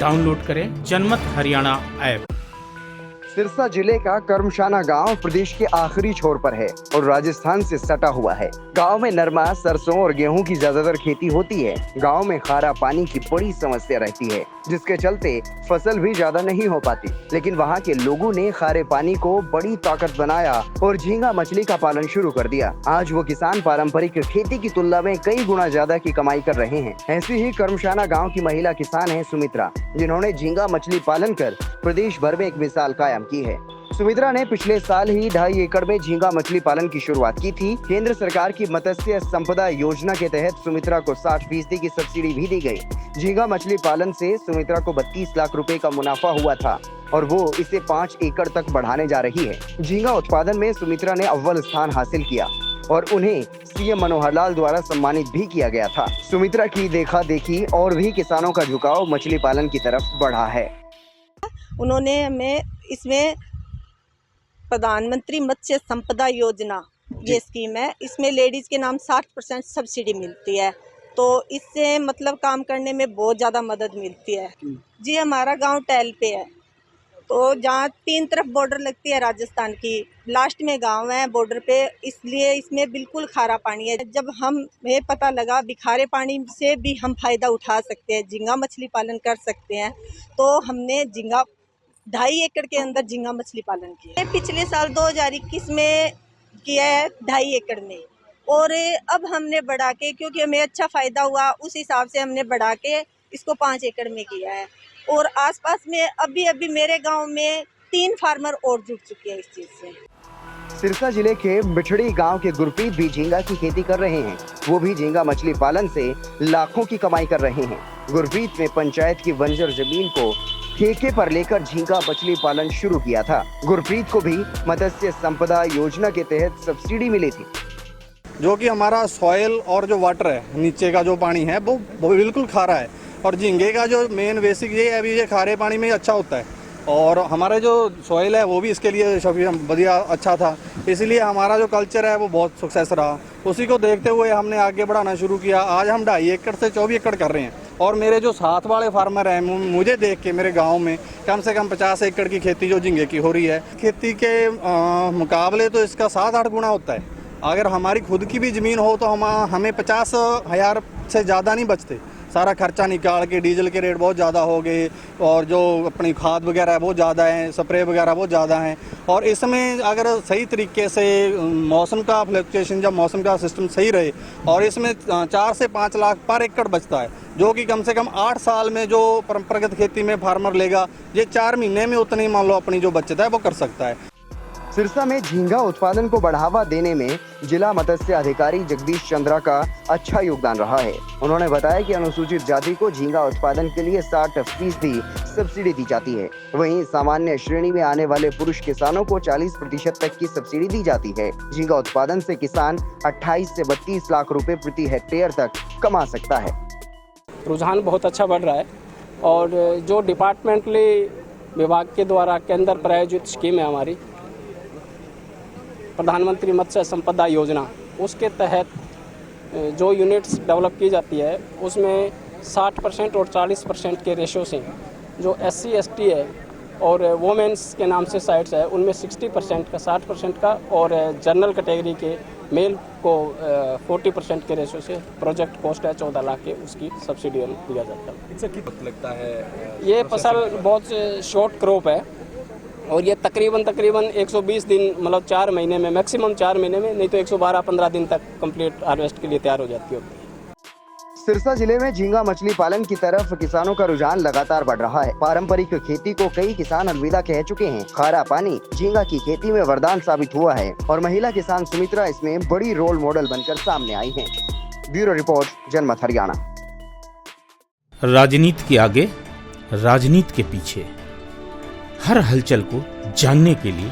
Download करें जनमत Haryana app. Sirsa जिले का करमशाना गांव प्रदेश के आखिरी छोर पर है और राजस्थान से सटा हुआ है। गांव में नरमा, सरसों और गेहूं की ज्यादातर खेती होती है। गांव में खारा पानी की बड़ी समस्या रहती है, जिसके चलते फसल भी ज्यादा नहीं हो पाती। लेकिन वहां के लोगों ने खारे पानी को बड़ी ताकत बनाया और झींगा मछली का पालन शुरू कर दिया। आज वो किसान पारंपरिक खेती की तुलना में कई गुना ज्यादा की कमाई कर रहे हैं। ऐसी ही करमशाना गाँव की महिला किसान है सुमित्रा, जिन्होंने झींगा मछली पालन कर प्रदेश भर में एक मिसाल कायम की है। सुमित्रा ने पिछले साल ही 2.5 एकड़ में झींगा मछली पालन की शुरुआत की थी। केंद्र सरकार की मत्स्य संपदा योजना के तहत सुमित्रा को 60% की सब्सिडी भी दी गई। झींगा मछली पालन से सुमित्रा को 32 लाख रुपए का मुनाफा हुआ था और वो इसे 5 एकड़ तक बढ़ाने जा रही है। झींगा उत्पादन में सुमित्रा ने अव्वल स्थान हासिल किया और उन्हें सीएम मनोहर लाल द्वारा सम्मानित भी किया गया था। सुमित्रा की देखा देखी और भी किसानों का झुकाव मछली पालन की तरफ बढ़ा है। उन्होंने हमें इसमें प्रधानमंत्री मत्स्य संपदा योजना ये स्कीम है, इसमें लेडीज़ के नाम 60% सब्सिडी मिलती है, तो इससे मतलब काम करने में बहुत ज़्यादा मदद मिलती है। जी हमारा गांव टैल पे है, तो जहाँ 3 तरफ बॉर्डर लगती है राजस्थान की, लास्ट में गांव है बॉर्डर पे, इसलिए इसमें बिल्कुल खारा पानी है। जब हमें पता लगा भी खारे पानी से भी हम फायदा उठा सकते हैं, झींगा मछली पालन कर सकते हैं, तो हमने 2.5 एकड़ के अंदर झींगा मछली पालन किया। पिछले साल 2021 में किया है 2.5 एकड़ में, और अब हमने बढ़ा के, क्योंकि हमें अच्छा फायदा हुआ, उस हिसाब से हमने बढ़ा के इसको 5 एकड़ में किया है। और आसपास में अभी मेरे गांव में 3 फार्मर और जुड़ चुके हैं इस चीज से। सिरसा जिले के बिछड़ी गांव के गुरप्रीत भी झींगा की खेती कर रहे हैं। वो भी झींगा मछली पालन से लाखों की कमाई कर रहे हैं। गुरप्रीत ने पंचायत की बंजर जमीन को ठेके पर लेकर झींगा मछली पालन शुरू किया था। गुरप्रीत को भी मत्स्य संपदा योजना के तहत सब्सिडी मिली थी, जो कि हमारा सॉइल और जो वाटर है, नीचे का जो पानी है वो बिल्कुल खारा है। और झींगे का जो मेन बेसिक ये है, अभी ये खारे पानी में अच्छा होता है, और हमारे जो सॉइल है वो भी इसके लिए सभी बढ़िया अच्छा था, इसलिए हमारा जो कल्चर है वो बहुत सक्सेस रहा। उसी को देखते हुए हमने आगे बढ़ाना शुरू किया। आज हम 2.5 एकड़ से 24 एकड़ कर रहे हैं, और मेरे जो साथ वाले फार्मर हैं, मुझे देख के मेरे गांव में कम से कम 50 एकड़ की खेती जो झींगे की हो रही है। खेती के मुकाबले तो इसका 7-8 गुना होता है। अगर हमारी खुद की भी ज़मीन हो तो हमें 50,000 से ज़्यादा नहीं बचते। सारा खर्चा निकाल के डीजल के रेट बहुत ज़्यादा हो गए, और जो अपनी खाद वगैरह है वो ज़्यादा है, स्प्रे वगैरह बहुत ज़्यादा हैं। और इसमें अगर सही तरीके से मौसम का फ्लक्चुएशन, जब मौसम का सिस्टम सही रहे, और इसमें 4 से 5 लाख पर एकड़ बचता है, जो कि कम से कम 8 साल में जो परंपरागत खेती में फार्मर लेगा, ये 4 महीने में उतनी मान लो अपनी जो बचत है वो कर सकता है। सिरसा में झींगा उत्पादन को बढ़ावा देने में जिला मत्स्य अधिकारी जगदीश चंद्रा का अच्छा योगदान रहा है। उन्होंने बताया कि अनुसूचित जाति को झींगा उत्पादन के लिए 60% सब्सिडी दी जाती है। वहीं सामान्य श्रेणी में आने वाले पुरुष किसानों को 40% तक की सब्सिडी दी जाती है। झींगा उत्पादन से किसान 28 से 32 लाख रुपए प्रति हेक्टेयर तक कमा सकता है। रुझान बहुत अच्छा बढ़ रहा है, और जो डिपार्टमेंटली विभाग के द्वारा केंद्र प्रायोजित स्कीम है हमारी प्रधानमंत्री मत्स्य संपदा योजना, उसके तहत जो यूनिट्स डेवलप की जाती है उसमें 60% और 40% के रेशो से जो SC ST है और वोमेंस के नाम से साइट्स है उनमें 60% का, 60% का, और जनरल कैटेगरी के मेल को 40% के रेशो से प्रोजेक्ट कॉस्ट है 14 लाख के, उसकी सब्सिडी दिया जाता है। इससे कितना लगता है? ये फसल बहुत शॉर्ट क्रॉप है, और ये तकरीबन 120 दिन, मतलब 4 महीने में, मैक्सिमम 4 महीने में, नहीं तो 112-15 दिन तक कंप्लीट हार्वेस्ट के लिए तैयार हो जाती है। सिरसा जिले में झींगा मछली पालन की तरफ किसानों का रुझान लगातार बढ़ रहा है। पारंपरिक खेती को कई किसान अलविदा कह चुके हैं। खारा पानी झींगा की खेती में वरदान साबित हुआ है और महिला किसान सुमित्रा इसमें बड़ी रोल मॉडल बनकर सामने आई है। ब्यूरो रिपोर्ट, जनमत हरियाणा। राजनीति के आगे, राजनीति के पीछे, हर हलचल को जानने के लिए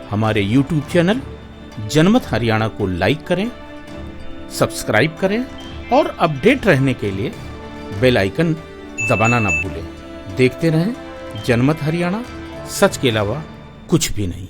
हमारे YouTube चैनल जनमत हरियाणा को लाइक करें, सब्सक्राइब करें और अपडेट रहने के लिए बेल आइकन दबाना ना भूलें। देखते रहें जनमत हरियाणा, सच के अलावा कुछ भी नहीं।